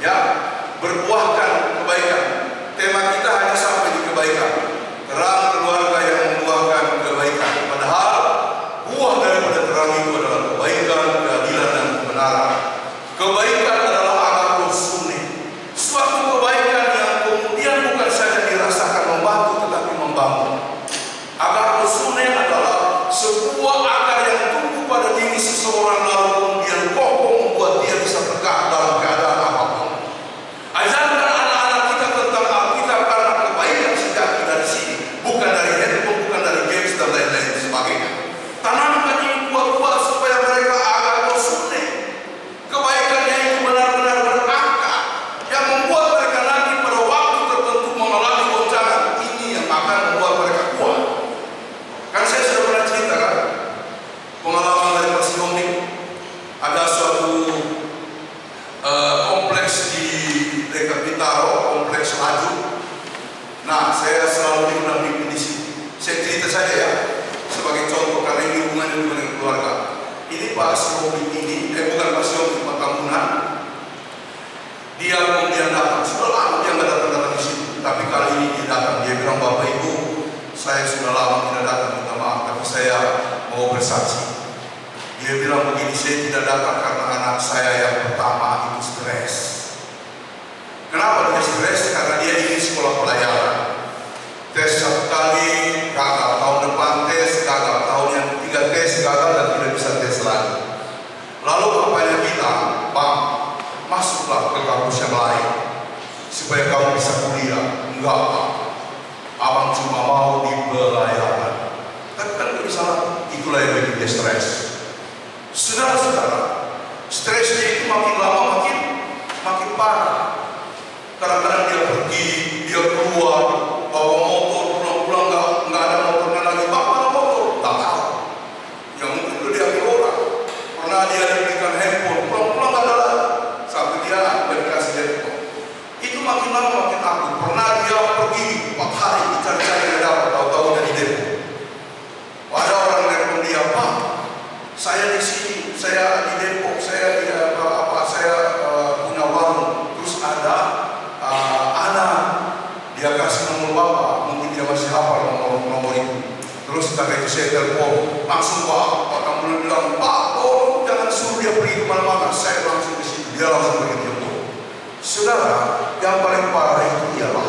ya, berbuahkan kebaikan. Tema kita hanya sampai di kebaikan. Terang keluarga yang membuahkan kebaikan. Padahal buah daripada terang itu adalah kebaikan, keadilan, dan kebenaran. Kebaikan adalah agathos sune, suatu kebaikan yang kemudian bukan saja dirasakan membantu, tetapi membangun. Agathos sune adalah sebuah akar yang tumbuh pada diri seseorang, lalu kemudian kokoh membuat dia bisa tegak dalam keadaan apapun. Ajarkan anak-anak kita tentang Alkitab karena kebaikan sejati dari sini, bukan dari handphone, bukan dari games dan lain-lain sebagainya. Tanamkan ini buat-buat supaya mereka agathos sune. Kebaikannya itu benar-benar berakar, yang membuat mereka nanti pada waktu tertentu mengalami goncangan. Ini yang akan membuat mereka kuat. Kan saya sudah pernah ceritakan pengalaman dari Mas Yomik. Ada suatu kompleks di dekat Bintaro, kompleks Laju. Nah, saya selalu diundang di sini. Saya cerita saja ya, sebagai contoh karena ini hubungannya dengan keluarga. Ini Pak Yomik ini, bukan Pak Yomik, Pak Tambunan. Dia kemudian datang. Sudah lama dia nggak datang-datang di situ, tapi kali ini dia datang. Dia bilang, Bapak Ibu, saya sudah lama tidak datang, minta maaf, tapi saya mau bersaksi. Dia bilang begini, saya tidak datang karena anak saya yang pertama itu stres. Kenapa dia stres? Karena dia ingin sekolah pelayaran. Tes satu kali, gagal. Tahun depan tes, gagal. Tahun yang ketiga tes, gagal dan tidak bisa tes lagi. Lalu bapaknya bilang, Bang, masuklah ke kampus yang lain supaya kamu bisa kuliah. Enggak, Pak. Abang cuma mau di pelayaran. Tapi kan itu salah. Itulah yang bikin dia stres. Saudara-saudara, stresnya itu makin lama makin parah. Kadang-kadang dia pergi, dia keluar, bawa motor, pulang-pulang nggak ada motornya lagi. Bapak ada motor, tak tahu. Yang mungkin itu dia ambil orang. Pernah dia diberikan handphone, pulang-pulang nggak ada lagi. Sampai dia dikasih handphone. Itu makin lama makin akut. Pernah dia pergi 4 hari dicari-cari nggak dapat, tahu-tahu jadi Depok. Ada orang nelpon dia, Pak, saya di sini, saya di Depok, saya punya warung. Terus ada anak, dia kasih nomor bapak, mungkin dia masih hafal nomor itu. Terus karena itu saya telepon, langsung Pak kamu bilang, Pak, tolong jangan suruh dia pergi kemana-mana. Saya langsung di situ, dia langsung pergi di Depok. Saudara, yang paling parah itu ialah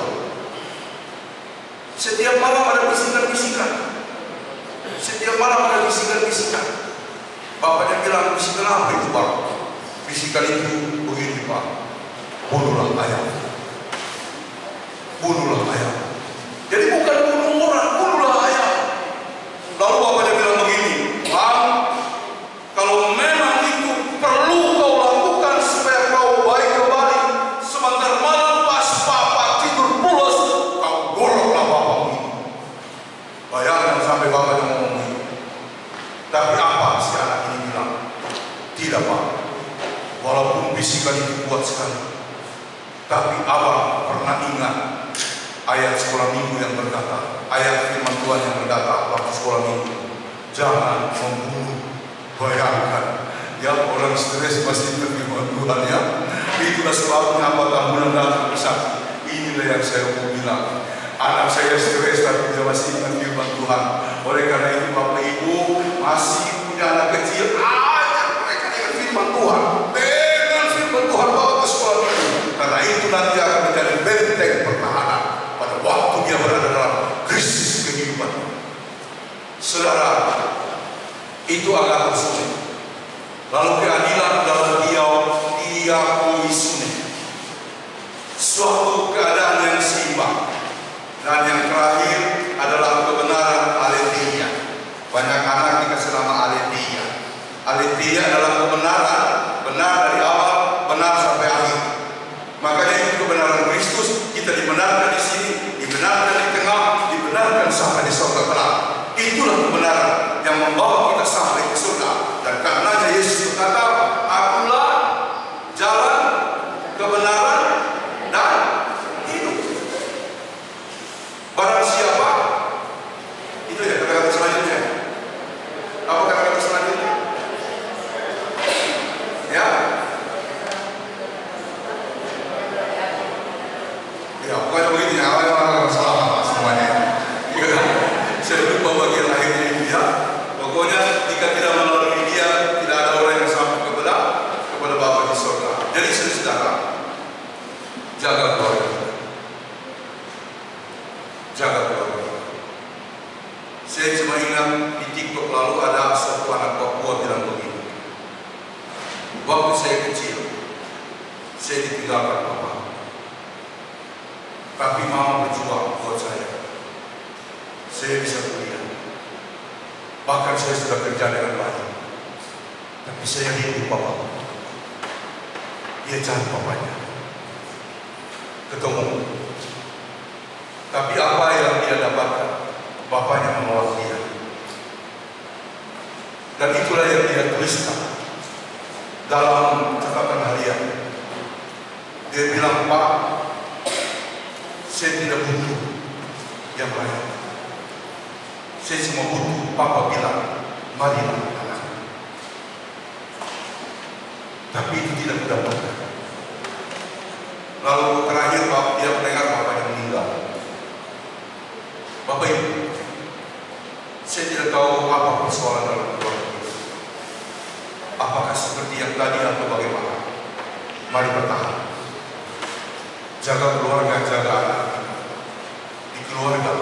setiap malam ada bisikan-bisikan. Setiap malam ada bisikan-bisikan. Bapaknya bilang, bisikan apa itu Pak? Bisikan itu begini Pak, bunuhlah ayam. Bunuhlah ayam. Jadi bukan bunuh orang, bunuhlah ayam. Lalu bapaknya bilang begini, Bang, kalau memang itu perlu kau lakukan supaya kau baik kembali, sebentar malam pas Bapak tidur pulas, kau goroklah bapakmu ini. Bayangkan sampai bapaknya ngomong ini. Tapi apa si anak ini bilang? Tidak Pak, walaupun bisikan itu kuat sekali, tapi abang pernah ingat ayat sekolah minggu yang berkata, ayat firman Tuhan yang berkata waktu sekolah minggu, jangan membunuh. Bayangkan, ya orang stres pasti firman Tuhan ya. Itulah sebabnya apa Tambunan datang bersaksi. Inilah yang saya mau bilang. Anak saya stres tapi dia masih ingat firman Tuhan. Oleh karena itu Bapak Ibu masih punya anak kecil, ajak mereka dengan firman Tuhan. Dengan firman Tuhan bawa ke sekolah minggu. Karena itu nanti akan menjadi benteng pertahanan pada waktu dia berada dalam krisis kehidupan. Saudara, itu agathos sune. Lalu keadilan adalah diakui sune, suatu keadaan yang seimbang. Dan yang terakhir adalah kebenaran aletheia. Banyak anak dikasih nama aletheia. Aletheia adalah kebenaran, benar dari awal, benar sampai akhir. Makanya itu kebenaran Kristus. Kita dibenarkan di sini, dibenarkan di tengah, dibenarkan sampai di surga kelak. Itulah kebenaran yang membawa kita sampai ke surga. Dan karenanya Yesus berkata, Akulah jalan, kebenaran, dan hidup. Barang siapa, itu ya kata-kata selanjutnya. Apa kata-kata selanjutnya? Ya, Ya, pokoknya begini, awalnya salah semuanya. Ya, saya lupa bagian akhirnya ini ya. Pokoknya jika tidak melalui dia, tidak ada orang yang sampai kepada Bapa di surga. Jadi saudara, jaga keluarga kita. Jaga keluarga kita. Saya cuma ingat di TikTok lalu ada satu anak Papua bilang begini. Waktu saya kecil, saya ditinggalkan mama. Tapi mama berjuang buat saya. Saya bisa kuliah. Bahkan saya sudah kerja dengan baik. Tapi saya rindu papa. Dia cari papanya. Ketemu. Tapi apa yang dia dapatkan? Bapaknya menolak dia. Dan itulah yang dia tuliskan dalam catatan harian. Dia bilang, Pak, saya tidak butuh yang lain. Saya cuma butuh Papa bilang, marilah anak. Tapi itu tidak mendapatkan. Lalu terakhir dia mendengar bapaknya meninggal. Bapak Ibu, saya tidak tahu apa persoalan dalam keluarga kita. Apakah seperti yang tadi atau bagaimana? Mari bertahan. Jaga keluarga, jaga anak kita. Di keluarga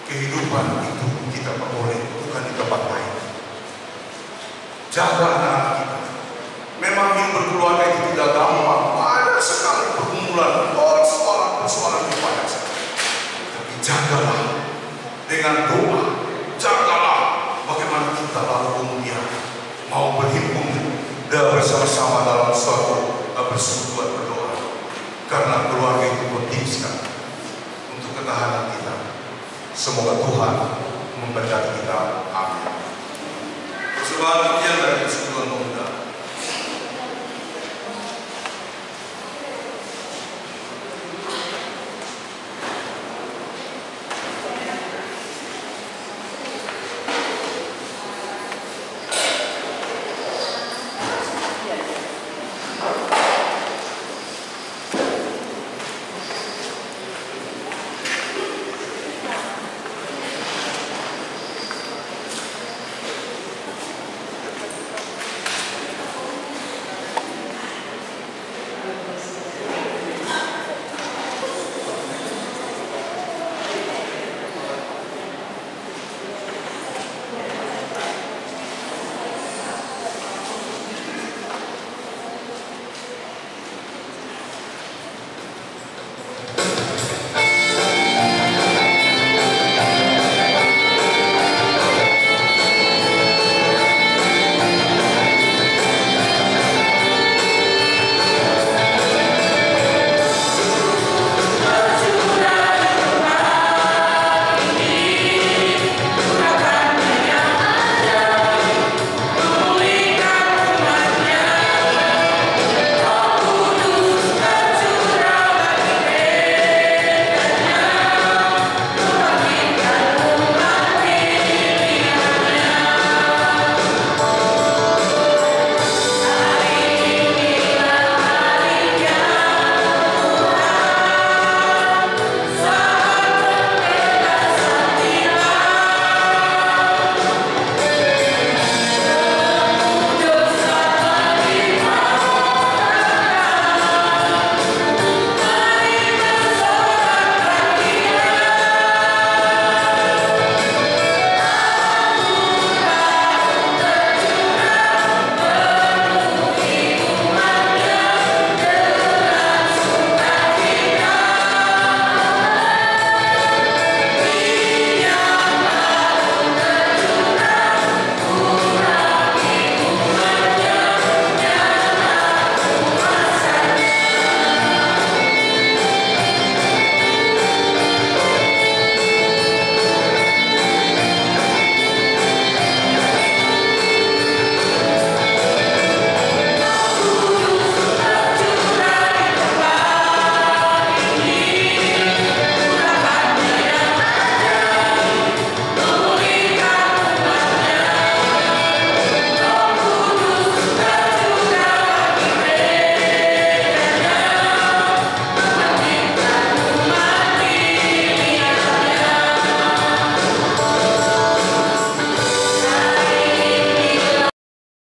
kehidupan itu kita peroleh, bukan di tempat lain. Jaga anak kita. Memang hidup berkeluarga itu tidak gampang. Banyak sekali pergumulan, persoalan yang banyak sekali. Tapi jagalah dengan doa. Jagalah bagaimana kita lalu kemudian mau berhimpun dan bersama-sama dalam suatu persekutuan berdoa. Karena keluarga itu penting sekali untuk ketahanan kita. Semoga Tuhan memberkati kita.